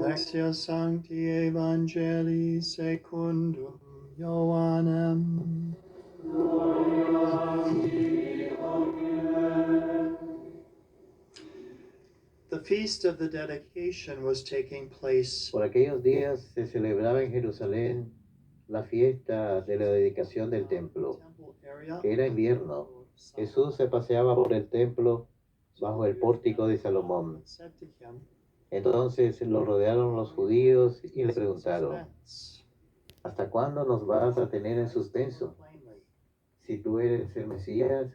Lectio Sancti Evangelii secundum Ioannem. The feast of the dedication was taking place. Por aquellos días se celebraba en Jerusalén la fiesta de la dedicación del templo, que era invierno. Jesús se paseaba por el templo bajo el pórtico de Salomón. Entonces lo rodearon los judíos y le preguntaron: ¿hasta cuándo nos vas a tener en suspenso? Si tú eres el Mesías,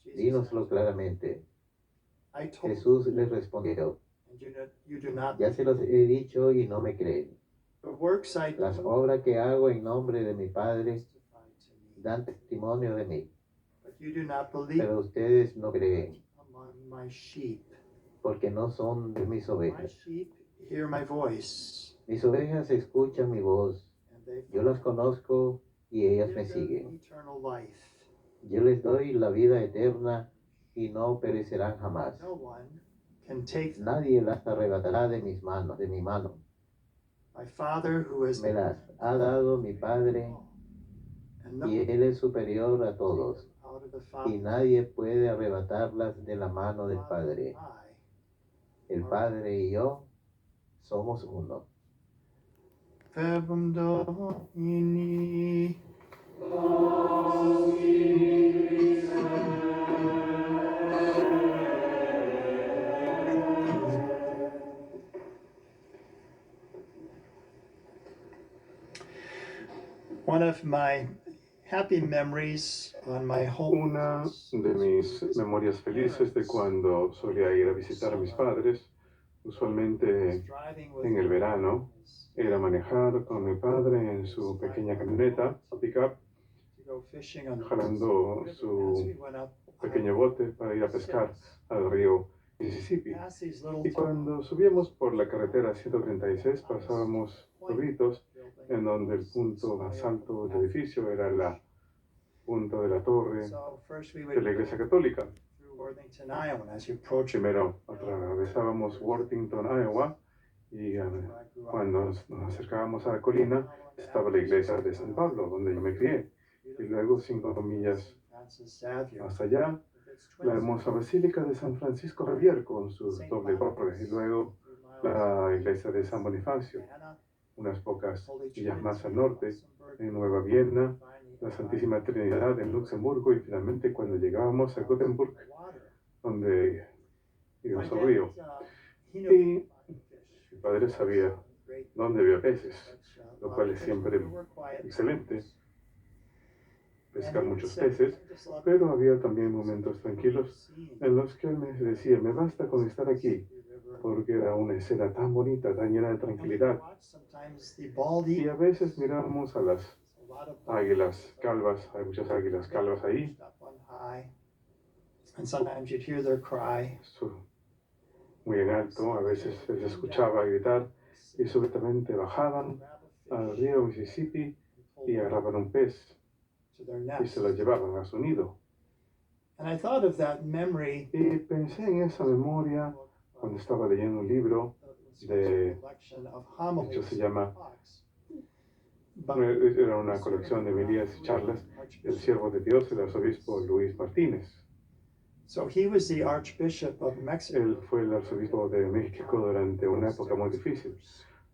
dínoslo claramente. Jesús les respondió: ya se los he dicho y no me creen. Las obras que hago en nombre de mi Padre dan testimonio de mí, pero ustedes no creen, porque no son de mis ovejas. Mis ovejas escuchan mi voz, yo las conozco y ellas me siguen. Yo les doy la vida eterna y no perecerán jamás. Nadie las arrebatará de mis manos, de mi mano. Me las ha dado mi Padre, y Él es superior a todos, y nadie puede arrebatarlas de la mano del Padre. El Padre y yo somos uno. Verbum Domini. One of my happy memories on my home. Una de mis memorias felices de cuando solía ir a visitar a mis padres, usualmente en el verano, era manejar con mi padre en su pequeña camioneta, o pick-up, jalando su pequeño bote para ir a pescar al río Mississippi. Y cuando subíamos por la carretera 136 pasábamos pueblitos en donde el punto más alto del edificio era la punta de la torre de la Iglesia Católica. Primero atravesábamos Worthington, Iowa, y cuando nos acercábamos a la colina estaba la iglesia de San Pablo, donde yo me crié. Y luego 5 millas más allá, la hermosa Basílica de San Francisco Javier con su doble torre. Y luego la iglesia de San Bonifacio, unas pocas millas más al norte, en Nueva Viena, la Santísima Trinidad en Luxemburgo, y finalmente cuando llegábamos a Gothenburg, donde íbamos al río. Y mi padre sabía dónde había peces, lo cual es siempre excelente, pescar muchos peces, pero había también momentos tranquilos en los que él me decía: me basta con estar aquí, porque era una escena tan bonita, tan llena de tranquilidad. Y a veces mirábamos a las águilas calvas, hay muchas águilas calvas ahí. Muy en alto, a veces se les escuchaba gritar, y súbitamente bajaban al río Mississippi y agarraban un pez y se lo llevaban a su nido. Y pensé en esa memoria cuando estaba leyendo un libro de hecho se llama, era una colección de homilías y charlas del siervo de Dios, el arzobispo Luis Martínez. Él fue el arzobispo de México durante una época muy difícil,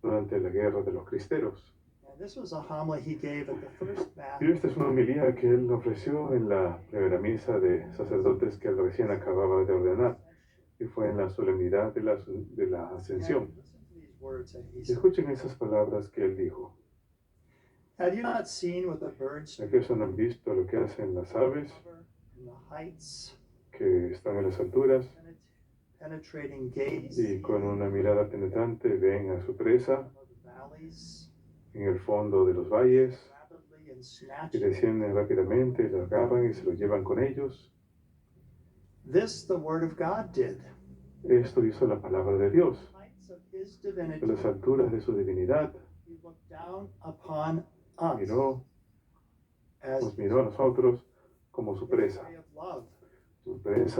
durante la guerra de los cristeros. Y esta es una homilía que él ofreció en la primera misa de sacerdotes que él recién acababa de ordenar, y fue en la solemnidad de la Ascensión. Y escuchen esas palabras que él dijo: ¿acaso no han visto lo que hacen las aves que están en las alturas y con una mirada penetrante ven a su presa en el fondo de los valles, y descienden rápidamente, la agarran y se lo llevan con ellos? Esto hizo la palabra de Dios. De las alturas de su divinidad nos miró a nosotros como su presa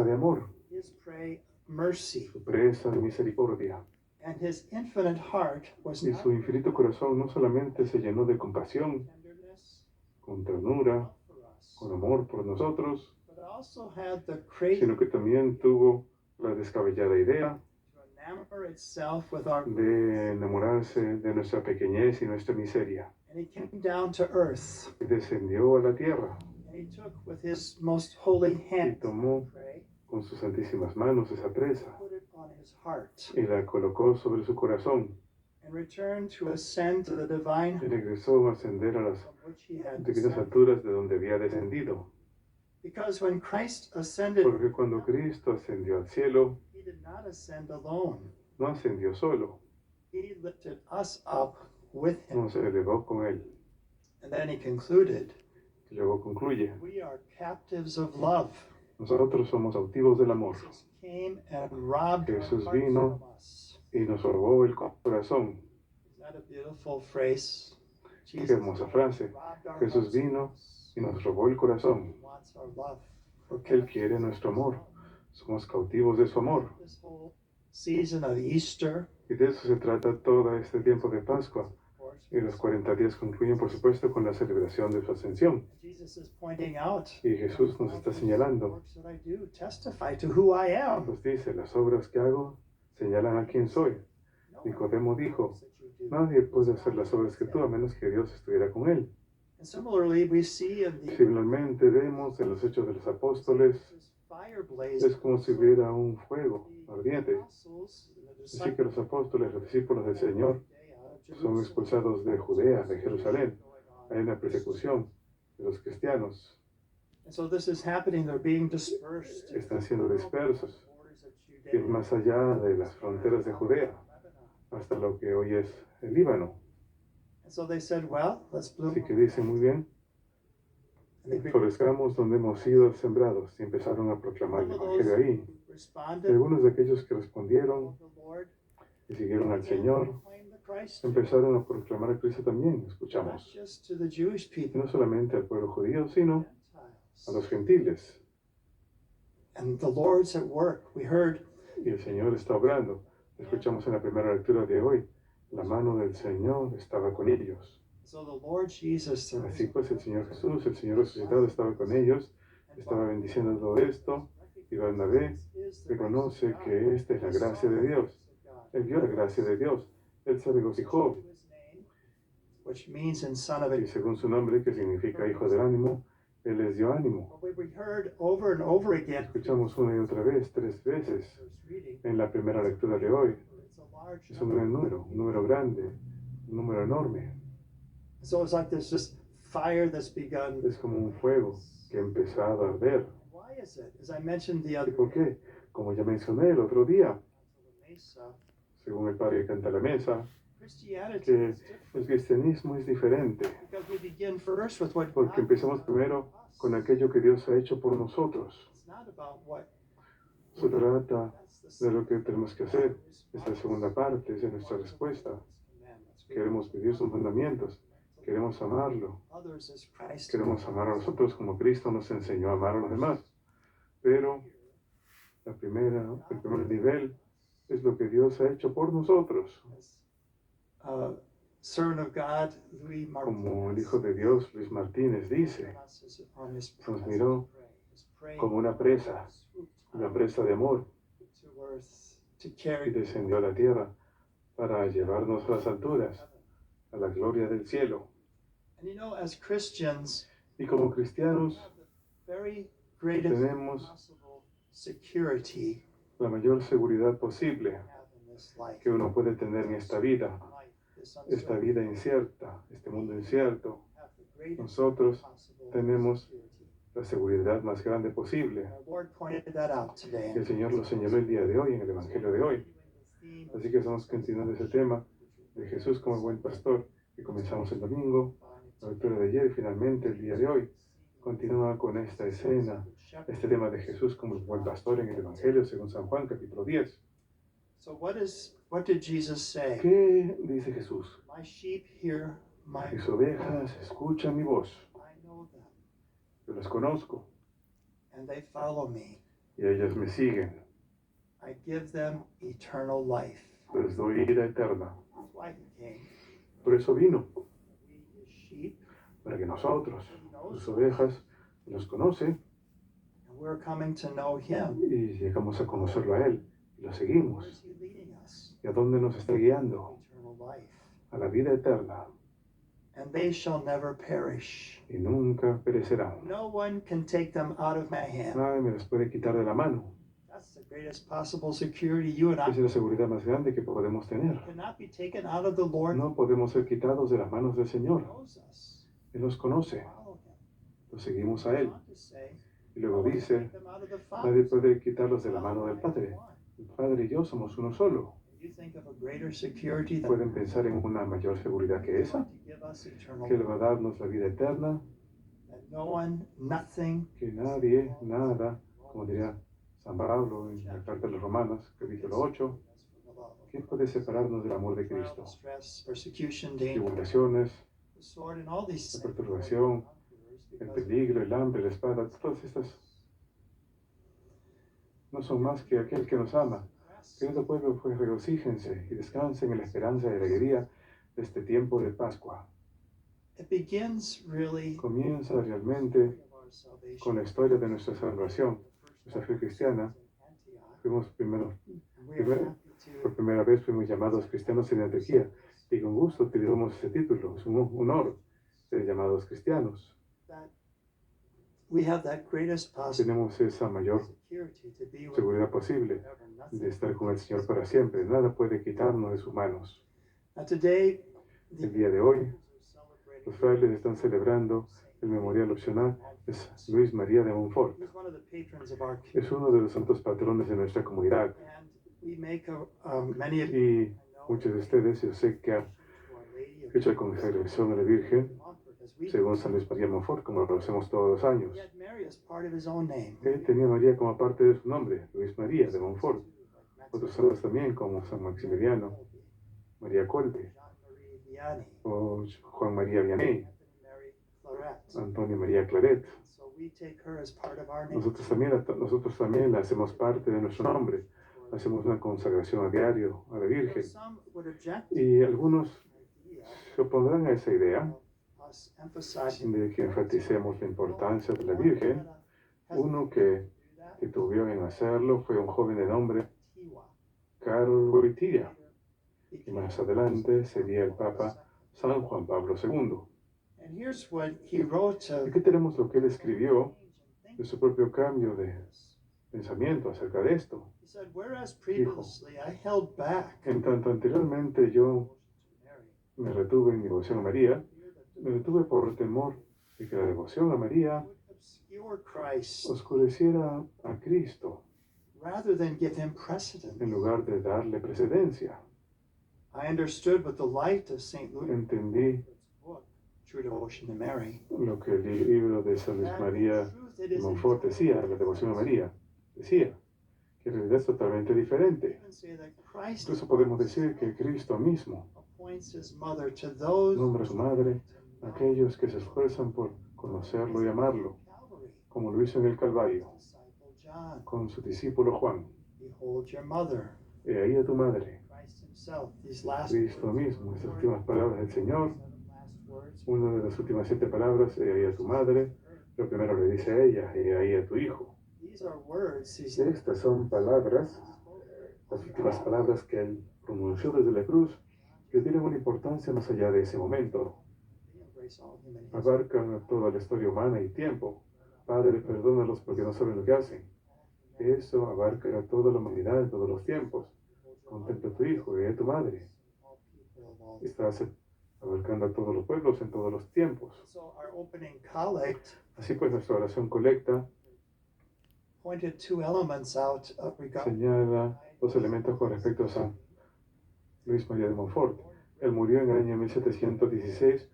de amor. his prey of mercy. su presa de misericordia. And his infinite heart was Y not su infinito corazón no solamente se llenó de compasión, tenderness, con ternura, love for us, con amor por nosotros, but also had the craving sino que también tuvo la descabellada idea to enamor itself with our de enamorarse de nuestra pequeñez y nuestra miseria. and he came down to earth Y descendió a la tierra and he took with his most holy y hand tomó prey, con sus santísimas manos esa presa put it on his heart y la colocó sobre su corazón and returned to ascend to the divine y regresó a ascender a las from which he had pequeñas descended. alturas de donde había descendido. Because when Christ ascended, Porque cuando Cristo ascendió al cielo, he did not ascend alone. no ascendió solo, He lifted us up with him. no se elevó con él. And then he concluded, Y luego concluye, we are captives of love. nosotros somos cautivos del amor. Jesus came and robbed our Jesús hearts vino from us. Y nos robó el corazón. Isn't that a beautiful phrase? Qué hermosa frase. robbed our Jesús hearts vino from us. y nos robó el corazón. He wants our love. Porque Él quiere nuestro amor. Somos cautivos de su amor. This whole season of Easter, Y de eso se trata todo este tiempo de Pascua. of course, Y los 40 días concluyen, por supuesto, con la celebración de su ascensión. Jesus is pointing out, Y Jesús nos está señalando. works that I do testify to who I am. Nos dice, las obras que hago señalan a quién soy. Nicodemo dijo, nadie puede hacer las obras que tú a menos que Dios estuviera con él. And similarly, we see in the Similarmente vemos en los Hechos de los Apóstoles, fire blaze, es como si hubiera un fuego the ardiente. apostles and the Así que los apóstoles, los discípulos del Señor, son expulsados de Judea, de Jerusalén. Hay una persecución de los cristianos. And so this is happening, they're being dispersed. Están siendo dispersos. Y es más allá de las fronteras de Judea, hasta lo que hoy es el Líbano. And so they said, well, let's bloom. Así que dicen muy bien, And they florezcamos donde hemos sido sembrados. Y empezaron a proclamar el Evangelio ahí. Y responded, algunos de aquellos que respondieron the Lord, y siguieron al Señor, proclaim the Christ, empezaron a proclamar a Cristo también. not Escuchamos. just to the Jewish Y people, no solamente al pueblo judío, sino a los Gentiles. gentiles. And the Lord's at work. We heard Y el Señor está obrando. Escuchamos en la primera lectura de hoy. La mano del Señor estaba con ellos. so the Lord Jesus Así pues, el Señor Jesús, el Señor resucitado, estaba con ellos. Estaba bendiciendo todo esto. Y Bernabé reconoce que esta es la gracia de Dios. Él vio la gracia de Dios. Él se regocijó. which means in son of Y a. según su nombre, que significa hijo del ánimo, Él les dio ánimo. We heard over and over again. Escuchamos una y otra vez, 3 veces, First reading. en la primera lectura de hoy. It's a large Es un number. gran número, un número grande, un número enorme. So it's like there's just fire that's begun. Es como un fuego que ha empezado a arder. Why is it? As I mentioned the ¿Y other por qué? Como ya mencioné el otro día, Mesa, según el padre que canta la mesa, Christianity que is different el cristianismo es diferente, because we begin first with what porque God empezamos has done primero for us. con aquello que Dios ha hecho por nosotros. It's not about what Se trata that's the de lo que tenemos que hacer. Es la segunda parte, es nuestra respuesta. Queremos vivir sus mandamientos, queremos amarlo, others as Christ. queremos amar a nosotros como Cristo nos enseñó a amar a los demás. Pero el primer nivel es lo que Dios ha hecho por nosotros. Servant of God, Louis Como el Hijo de Dios, Luis Martínez, dice, nos miró como una presa de amor, y descendió a la tierra para llevarnos a las alturas, a la gloria del cielo. And you know, as Christians, Y como cristianos, very greatest tenemos possible security la mayor seguridad posible we have in this life. que uno puede tener en esta vida, Life, this esta uncertain vida incierta, este mundo incierto. have the greatest Nosotros possible tenemos security. la seguridad más grande posible. Our Lord pointed that out today. Y el Señor lo señaló el día de hoy, en el Evangelio de hoy. Así que estamos continuando ese tema de Jesús como el buen pastor, que comenzamos el domingo, la lectura de ayer y finalmente el día de hoy. Continúa con esta escena, este tema de Jesús como el buen pastor en el Evangelio según San Juan, capítulo 10. So what did Jesus say? ¿Qué dice Jesús? My sheep hear my Mis ovejas escuchan mi voz, I know them, yo las conozco and they follow me. y ellas me siguen. I give them eternal life. Les doy vida eterna. That's why he came. Por eso vino, We, his sheep, para que nosotros, sus ovejas, los conoce and we're coming to know him. y llegamos a conocerlo a Él y lo Where seguimos. is he leading us? ¿Y a dónde nos está guiando? Eternal life. A la vida eterna, And they shall never perish. y nunca perecerán. No one can take them out of my hand. Nadie me las puede quitar de la mano. That's the greatest possible security you and I Esa es la seguridad más grande que podemos tener. cannot be taken out of the Lord. No podemos ser quitados de las manos del He Señor. knows us. Él nos conoce, Follow him. lo seguimos a Él. On to say, Y luego "No one can dice, take them out of the nadie Father's puede quitarlos de la hand." mano del Padre. El Padre y yo somos uno solo. You think of a greater security than ¿Pueden pensar en una mayor seguridad que esa? to give us eternal Que Él life. va a darnos la vida eterna, That no one, nothing, que nadie, nada, como diría San Pablo en la carta de los Romanos, capítulo 8, ¿quién puede separarnos del amor de Cristo? stress, persecution, danger, Tribulaciones, the sword, and all these la things. perturbación, el peligro, el hambre, la espada, todas estas no son más que aquel que nos ama. Querido pueblo, pues regocíjense y descansen en la esperanza y alegría de este tiempo de Pascua. It begins really Comienza realmente of our salvation. con la historia de nuestra salvación. Nuestra fe cristiana, fuimos primero, We are happy por to primera vez fuimos llamados cristianos en Antioquía y con gusto utilizamos ese título. Es un honor ser llamados cristianos. that we have that greatest possible Tenemos esa mayor security to be with seguridad posible forever. de Nothing. estar con el Señor para siempre. Nada puede quitarnos de sus manos. Now today, El día de hoy, are celebrating los frailes están celebrando el memorial opcional de Luis María de Montfort. He's one of the patrons of our Es uno de los santos patrones de nuestra comunidad and we make many of y muchos de ustedes, yo sé que han to Our Lady of hecho la consagración a la Virgen Montfort as we según San Luis María Montfort, como lo hacemos todos los años. he had Mary as part of his own name. Él tenía a María como parte de su nombre, Luis María de Montfort. Otros santos también, como San Maximiliano, María Colbe, Jean-Marie Vianney, o Juan María Vianney, Anthony Mary Claret. Antonio María Claret. So we take her as part of our name. Nosotros también la hacemos parte de nuestro nombre. Hacemos una consagración a diario a la Virgen. Some would object Y algunos to the idea se opondrán a esa idea of us emphasizing de que enfaticemos la importancia de la Virgen. Uno que titubeó en hacerlo fue un joven de nombre Karol Wojtyła, y más adelante sería el Papa San Juan Pablo II. And here's what he wrote to Aquí tenemos lo que él escribió de su propio cambio de pensamiento acerca de esto. He said, whereas previously I held back En tanto anteriormente yo Mary, me retuve en mi devoción a María, me detuve por temor de que la devoción a María would obscure Christ oscureciera a Cristo rather than give him precedence. en lugar de darle precedencia. I understood what the light of St. Luke's Entendí book, True Devotion to Mary, lo que el libro de San Luis that María in truth it de is Montfort decía, la devoción a María, decía que en realidad es totalmente diferente. even say that Christ Incluso podemos decir que Cristo mismo appoints his mother to those nombra a su madre a aquellos que se esfuerzan por conocerlo y amarlo, Calvary, como lo hizo en el Calvario disciple John. con su discípulo Juan. Behold your mother, He ahí a tu madre, Christ himself. These last Cristo mismo, estas últimas palabras del Señor, last words. una de las últimas 7 palabras, he ahí a tu madre, lo primero le dice a ella, he ahí a tu hijo. These are words he Estas son palabras, las últimas palabras que él pronunció desde la cruz, que tienen una importancia más allá de ese momento. embrace all human history. Abarcan toda la historia humana y tiempo. Padre, perdónalos porque no saben lo que hacen. Eso abarca a toda la humanidad en todos los tiempos. Contempla a tu hijo y a tu madre. All people of all Estás abarcando a todos los pueblos en todos los tiempos. So our opening collect Así pues, nuestra oración colecta pointed 2 elements out of regard. señala 2 elementos con respecto a San Luis María de Montfort. Él murió en el año 1716.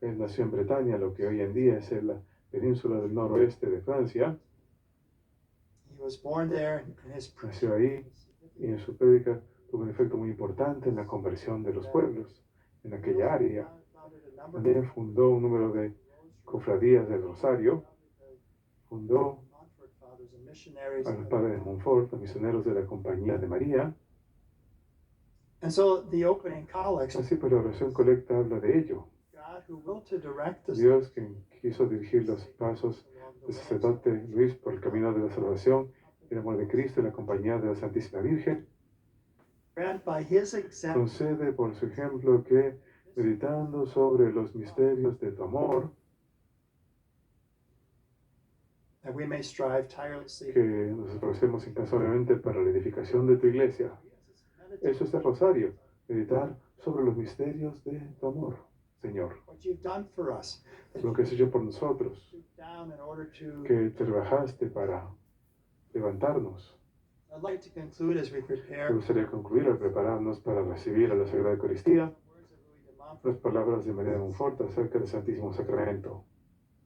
Él nació en Bretaña, lo que hoy en día es la península del noroeste de Francia. He was born there in his Nació ahí y en su prédica tuvo un efecto muy importante en la conversión de los pueblos en aquella área. También fundó un número de cofradías del Rosario, fundó a los padres de Montfort, los misioneros de la Compañía de María. And so the opening collects, Así pues la oración colecta habla de ello. God who will to direct us Dios que quiso dirigir los pasos del sacerdote Luis por el camino de la salvación, el amor de Cristo y la compañía de la Santísima Virgen, grant by his example concede por su ejemplo que, meditando sobre los misterios de tu amor, that we may strive tirelessly. que nos esforcemos incansablemente para la edificación de tu iglesia. Eso es el rosario, meditar sobre los misterios de tu amor, Señor. What you've done for us, that Lo que has hecho por nosotros, you stooped down in order to. que te rebajaste para levantarnos. I'd like to conclude as we Me prepare gustaría concluir al prepararnos para recibir a la Sagrada Eucaristía words of Louis de Montfort. las palabras de María de Monfort acerca del Santísimo Sacramento.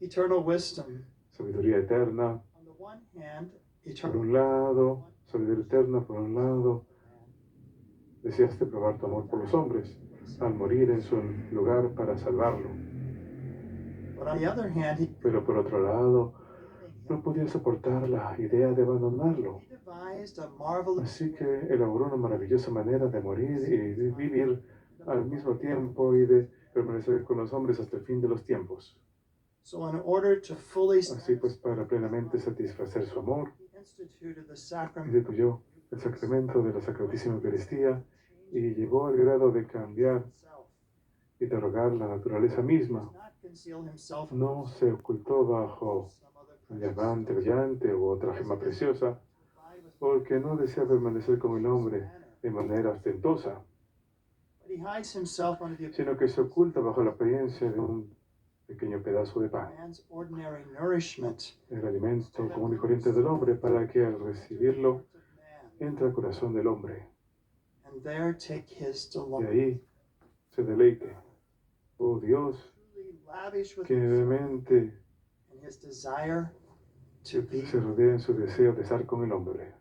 Eternal wisdom. Sabiduría eterna, On the one hand, por eternal un lado, sabiduría eterna, por un lado, deseaste probar tu amor por los hombres al morir en su lugar para salvarlo. but on the other hand, he Pero por otro lado, no podía soportar la idea de abandonarlo. devised a marvelous Así que elaboró una maravillosa manera de morir y de vivir al mismo tiempo y de permanecer con los hombres hasta el fin de los tiempos. so in order to fully Así pues, para plenamente satisfacer su amor, he instituted the sacrament instituyó el sacramento de la Sacratísima Eucaristía y llegó al grado de cambiar himself. y derogar la naturaleza misma. Does not conceal himself No se ocultó bajo some other un precious diamante brillante u otra gema preciosa, abide with porque no desea permanecer con el hombre de manera ostentosa, but he hides himself under the sino que se oculta bajo la apariencia de un pequeño pedazo de pan, man's ordinary nourishment el alimento común y corriente del hombre, para que al recibirlo of man, entre al corazón del hombre and there take his y delight. ahí se deleite. Oh Dios, Truly lavish with que brevemente in his desire to be se rodea en su deseo de estar con el hombre.